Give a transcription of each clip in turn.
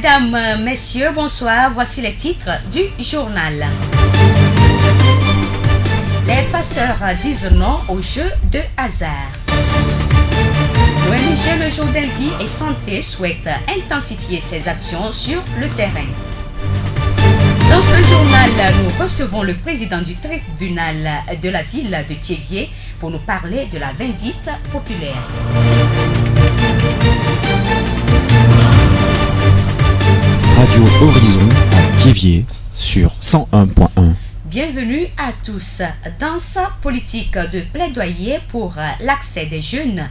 Mesdames, messieurs, bonsoir. Voici les titres du journal. Les pasteurs disent non au jeu de hasard. L'ONG Le Jourdain Vie et Santé souhaite intensifier ses actions sur le terrain. Dans ce journal, nous recevons le président du tribunal de la ville de Thiévié pour nous parler de la vindicte populaire. Radio Horizon à Thiévié sur 101.1. Bienvenue à tous. Dans sa politique de plaidoyer pour l'accès des jeunes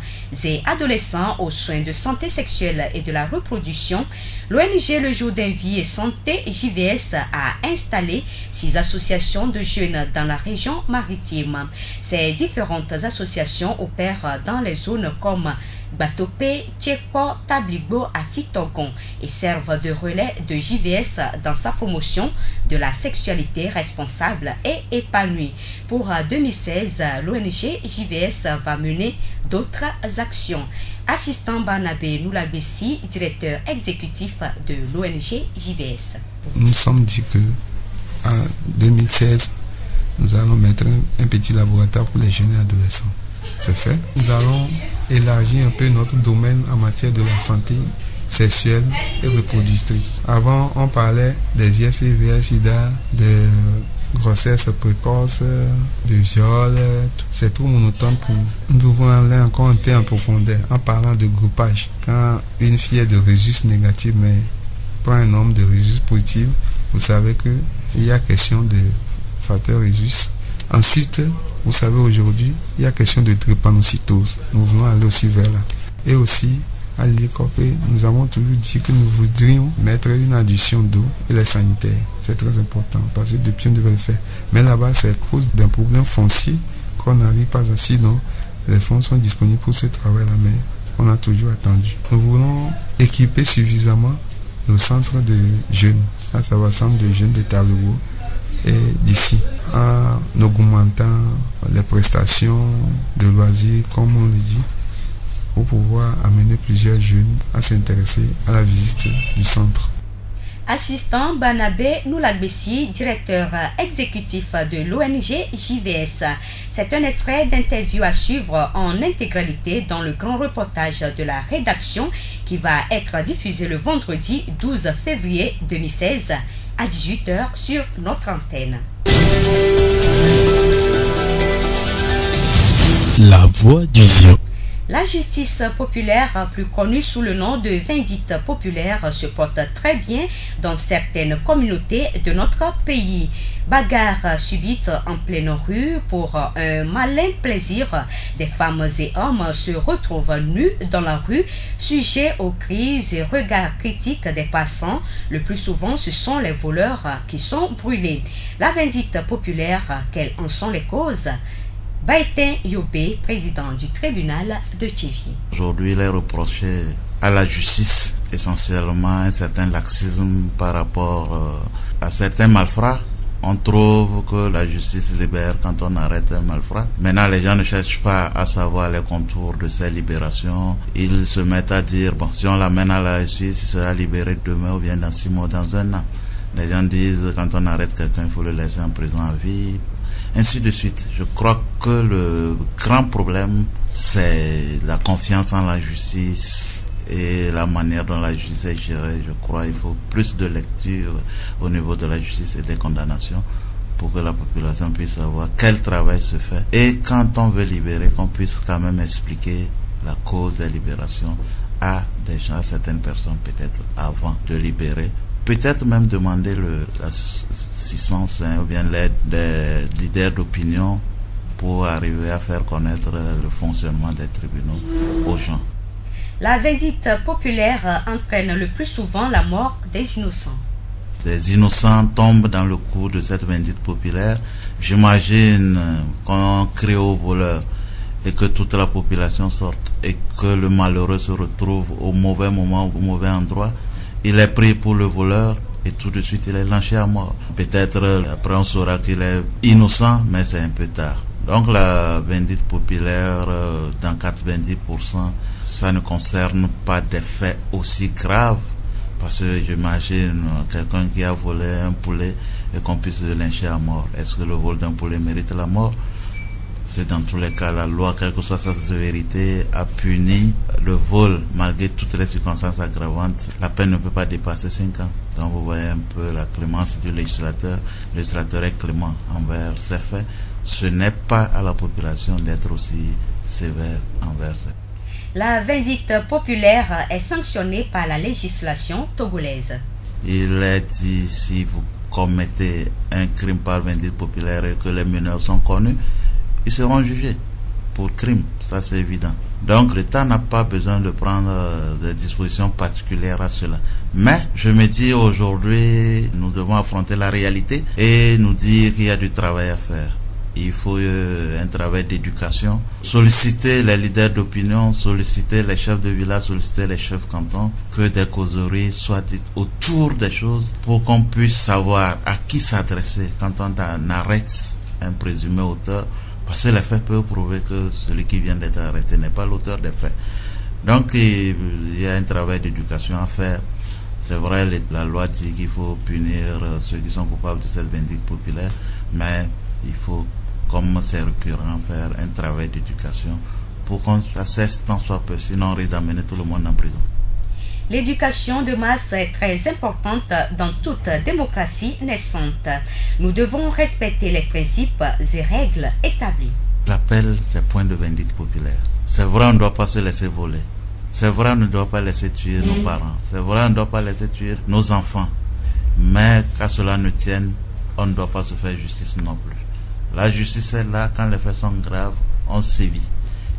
et adolescents aux soins de santé sexuelle et de la reproduction, l'ONG Le Jourdain Vie et Santé JVS a installé 6 associations de jeunes dans la région maritime. Ces différentes associations opèrent dans les zones comme Batopé, Tchekpo, Tablibo à Titogon et servent de relais de JVS dans sa promotion de la sexualité responsable et épanouie. Pour 2016, l'ONG JVS va mener d'autres actions. Assistant Barnabé Noulabessi, directeur exécutif de l'ONG JVS. Nous sommes dit que en 2016, nous allons mettre un petit laboratoire pour les jeunes et adolescents. C'est fait. Nous allons élargir un peu notre domaine en matière de la santé sexuelle et reproductrice. Avant, on parlait des IST, SIDA, de grossesse précoce, de viol. C'est trop monotone pour nous. Nous devons aller encore un peu en profondeur en parlant de groupage. Quand une fille est de rhésus négative mais prend un homme de rhésus positif, vous savez qu'il y a question de facteur rhésus. Ensuite, vous savez, aujourd'hui, il y a question de drépanocytose. Nous voulons aller aussi vers là. Et aussi, à l'ICOP, nous avons toujours dit que nous voudrions mettre une addition d'eau et les sanitaires. C'est très important parce que depuis, on devait le faire. Mais là-bas, c'est à cause d'un problème foncier qu'on n'arrive pas à. Sinon, les fonds sont disponibles pour ce travail-là, mais on a toujours attendu. Nous voulons équiper suffisamment nos centres de jeunes, à savoir centre de jeunes de Tablibo et d'ici, en augmentant les prestations de loisirs, comme on le dit, pour pouvoir amener plusieurs jeunes à s'intéresser à la visite du centre. Assistant Barnabé Noulabessi, directeur exécutif de l'ONG JVS. C'est un extrait d'interview à suivre en intégralité dans le grand reportage de la rédaction qui va être diffusé le vendredi 12 février 2016 à 18h sur notre antenne. La voix du Zion. La justice populaire, plus connue sous le nom de vindicte populaire, se porte très bien dans certaines communautés de notre pays. Bagarre subite en pleine rue pour un malin plaisir. Des femmes et hommes se retrouvent nus dans la rue, sujets aux cris et regards critiques des passants. Le plus souvent, ce sont les voleurs qui sont brûlés. La vindicte populaire, quelles en sont les causes? Baïtin Yobé, président du tribunal de Thiévié. Aujourd'hui, il est reproché à la justice essentiellement un certain laxisme par rapport à certains malfrats. On trouve que la justice libère quand on arrête un malfrat. Maintenant, les gens ne cherchent pas à savoir les contours de ces libérations. Ils se mettent à dire, bon, si on l'amène à la justice, il sera libéré demain ou bien dans 6 mois, dans 1 an. Les gens disent, quand on arrête quelqu'un, il faut le laisser en prison à vie. Ainsi de suite. Je crois que le grand problème, c'est la confiance en la justice et la manière dont la justice est gérée. Je crois qu'il faut plus de lecture au niveau de la justice et des condamnations pour que la population puisse savoir quel travail se fait. Et quand on veut libérer, qu'on puisse quand même expliquer la cause des libérations à des gens, à certaines personnes peut-être avant de libérer. Peut-être même demander l'assistance ou bien l'aide des leaders d'opinion pour arriver à faire connaître le fonctionnement des tribunaux aux gens. La vindicte populaire entraîne le plus souvent la mort des innocents. Des innocents tombent dans le coup de cette vindicte populaire. J'imagine qu'on crie au voleur et que toute la population sorte et que le malheureux se retrouve au mauvais moment, au mauvais endroit. Il est pris pour le voleur et tout de suite il est lynché à mort. Peut-être après on saura qu'il est innocent, mais c'est un peu tard. Donc la vindicte populaire, dans 90%, ça ne concerne pas des faits aussi graves, Parce que j'imagine quelqu'un qui a volé un poulet et qu'on puisse le lyncher à mort. Est-ce que le vol d'un poulet mérite la mort? C'est dans tous les cas, la loi, quelle que soit sa sévérité, a puni le vol malgré toutes les circonstances aggravantes. La peine ne peut pas dépasser 5 ans. Donc vous voyez un peu la clémence du législateur. Le législateur est clément envers ces faits. Ce n'est pas à la population d'être aussi sévère envers ces faits. La vindicte populaire est sanctionnée par la législation togolaise. Il est dit, si vous commettez un crime par vindicte populaire et que les mineurs sont connus, ils seront jugés pour crime, ça c'est évident. Donc l'État n'a pas besoin de prendre des dispositions particulières à cela. Mais je me dis aujourd'hui, nous devons affronter la réalité et nous dire qu'il y a du travail à faire. Il faut un travail d'éducation, solliciter les leaders d'opinion, solliciter les chefs de village, solliciter les chefs cantons, que des causeries soient dites autour des choses pour qu'on puisse savoir à qui s'adresser quand on arrête un présumé auteur, parce que les faits peuvent prouver que celui qui vient d'être arrêté n'est pas l'auteur des faits. Donc il y a un travail d'éducation à faire. C'est vrai, la loi dit qu'il faut punir ceux qui sont coupables de cette vindicte populaire, mais il faut, comme c'est récurrent, faire un travail d'éducation pour qu'on cesse tant soit peu, sinon on risque d'amener tout le monde en prison. L'éducation de masse est très importante dans toute démocratie naissante. Nous devons respecter les principes et règles établis. L'appel, c'est point de vindicte populaire. C'est vrai, on ne doit pas se laisser voler. C'est vrai, on ne doit pas laisser tuer nos parents. C'est vrai, on ne doit pas laisser tuer nos enfants. Mais qu'à cela ne tienne, on ne doit pas se faire justice non plus. La justice est là quand les faits sont graves, on sévit.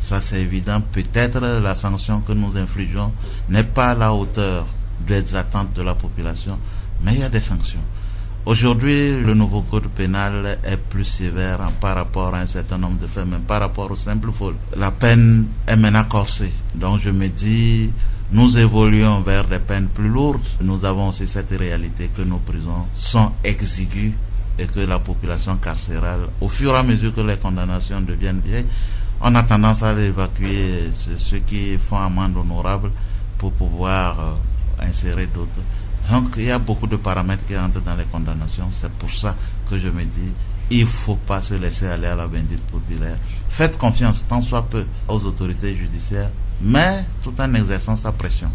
Ça c'est évident. Peut-être la sanction que nous infligeons n'est pas à la hauteur des attentes de la population, mais il y a des sanctions. Aujourd'hui, le nouveau code pénal est plus sévère par rapport à un certain nombre de faits, même par rapport au simple vol. La peine est maintenant corsée. Donc je me dis, nous évoluons vers des peines plus lourdes. Nous avons aussi cette réalité que nos prisons sont exiguës et que la population carcérale, au fur et à mesure que les condamnations deviennent vieilles, on a tendance à évacuer ceux qui font amende honorable pour pouvoir insérer d'autres. Donc il y a beaucoup de paramètres qui entrent dans les condamnations. C'est pour ça que je me dis, il ne faut pas se laisser aller à la vindicte populaire. Faites confiance, tant soit peu, aux autorités judiciaires, mais tout en exerçant sa pression.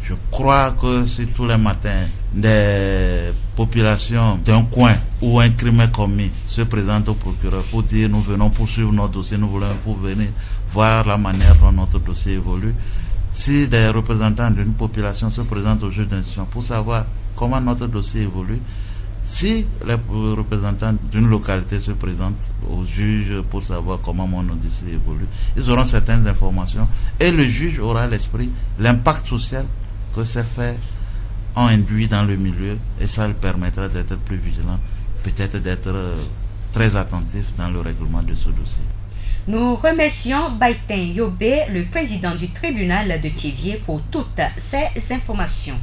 Je crois que si tous les matins, des populations d'un coin où un crime est commis se présentent au procureur pour dire nous venons poursuivre notre dossier, nous voulons pour venir voir la manière dont notre dossier évolue. Si des représentants d'une population se présentent au juge d'instruction pour savoir comment notre dossier évolue, si les représentants d'une localité se présentent au juge pour savoir comment mon dossier évolue, ils auront certaines informations et le juge aura l'esprit, l'impact social que ces faits ont induit dans le milieu, et ça lui permettra d'être plus vigilant, peut-être d'être très attentif dans le règlement de ce dossier. Nous remercions Baïtin Yobé, le président du tribunal de Thiévié, pour toutes ces informations.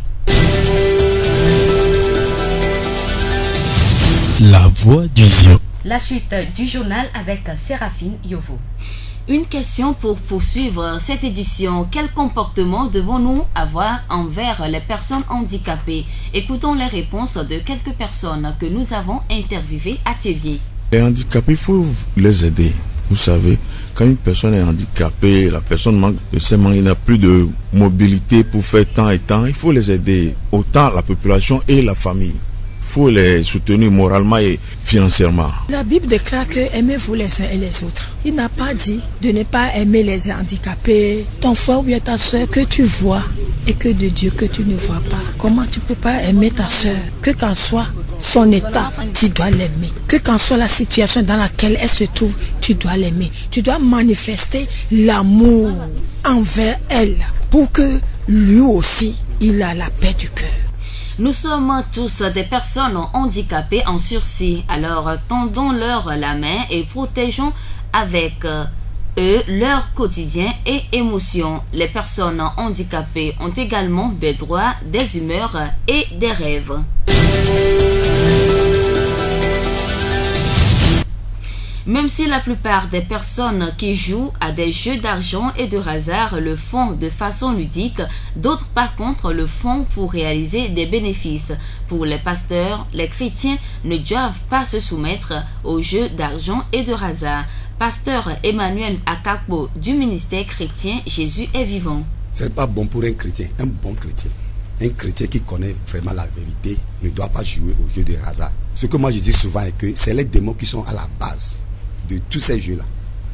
La voix du Zion. La suite du journal avec Séraphine Yovo. Une question pour poursuivre cette édition. Quel comportement devons-nous avoir envers les personnes handicapées? Écoutons les réponses de quelques personnes que nous avons interviewées à Thiévié. Les handicapés, il faut les aider. Vous savez, quand une personne est handicapée, la personne manque de ses mains, il n'a plus de mobilité pour faire tant et tant, il faut les aider, autant la population et la famille. Il faut les soutenir moralement et financièrement. La Bible déclare que aimez-vous les uns et les autres. Il n'a pas dit de ne pas aimer les handicapés, ton frère ou bien ta soeur que tu vois et que de Dieu que tu ne vois pas. Comment tu peux pas aimer ta soeur? Que qu'en soit son état, tu dois l'aimer. Que qu'en soit la situation dans laquelle elle se trouve, tu dois l'aimer. Tu dois manifester l'amour envers elle pour que lui aussi, il a la paix du cœur. Nous sommes tous des personnes handicapées en sursis, alors tendons-leur la main et protégeons avec eux leur quotidien et émotions. Les personnes handicapées ont également des droits, des humeurs et des rêves. Même si la plupart des personnes qui jouent à des jeux d'argent et de hasard le font de façon ludique, d'autres par contre le font pour réaliser des bénéfices. Pour les pasteurs, les chrétiens ne doivent pas se soumettre aux jeux d'argent et de hasard. Pasteur Emmanuel Akakpo du ministère chrétien Jésus est vivant. Ce n'est pas bon pour un chrétien, un bon chrétien. Un chrétien qui connaît vraiment la vérité ne doit pas jouer aux jeux de hasard. Ce que moi je dis souvent est que c'est les démons qui sont à la base de tous ces jeux-là.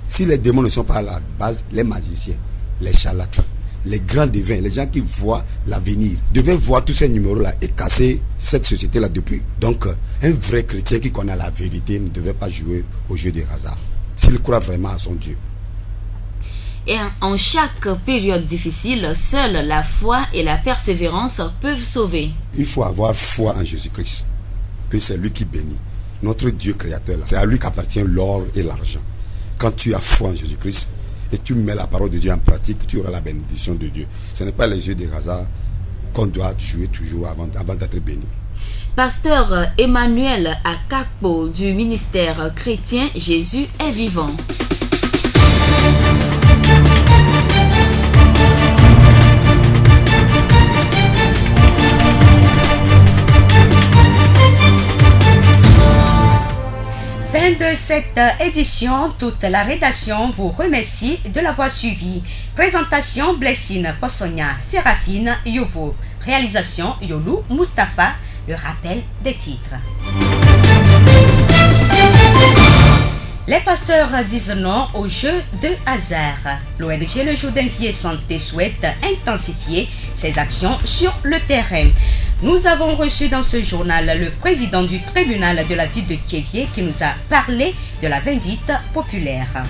Si les démons ne sont pas à la base, les magiciens, les charlatans, les grands devins, les gens qui voient l'avenir, devaient voir tous ces numéros-là et casser cette société-là depuis. Donc, un vrai chrétien qui connaît la vérité ne devait pas jouer aux jeux de hasard, s'il croit vraiment à son Dieu. Et en chaque période difficile, seule la foi et la persévérance peuvent sauver. Il faut avoir foi en Jésus-Christ, que c'est lui qui bénit. Notre Dieu créateur, c'est à lui qu'appartient l'or et l'argent. Quand tu as foi en Jésus-Christ et tu mets la parole de Dieu en pratique, tu auras la bénédiction de Dieu. Ce n'est pas les jeux de hasard qu'on doit jouer toujours avant d'être béni. Pasteur Emmanuel Akakpo du ministère chrétien Jésus est vivant. Fin de cette édition, toute la rédaction vous remercie de l'avoir suivi. Présentation Blessine Possonia, Séraphine Yovo. Réalisation Yolou Mustapha. Le rappel des titres. Les pasteurs disent non au jeu de hasard. L'ONG Le Jour d'un Pied Santé souhaite intensifier ses actions sur le terrain. Nous avons reçu dans ce journal le président du tribunal de la ville de Thiévié qui nous a parlé de la vindicte populaire.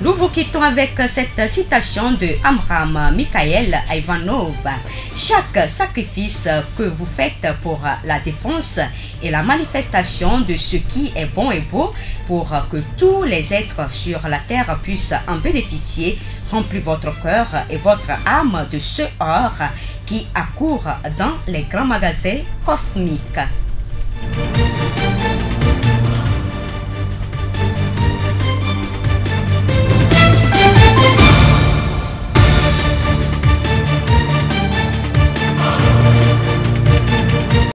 Nous vous quittons avec cette citation de Amram Mikhaël Ivanov. Chaque sacrifice que vous faites pour la défense est la manifestation de ce qui est bon et beau pour que tous les êtres sur la terre puissent en bénéficier. Remplis votre cœur et votre âme de ce or qui accourt dans les grands magasins cosmiques.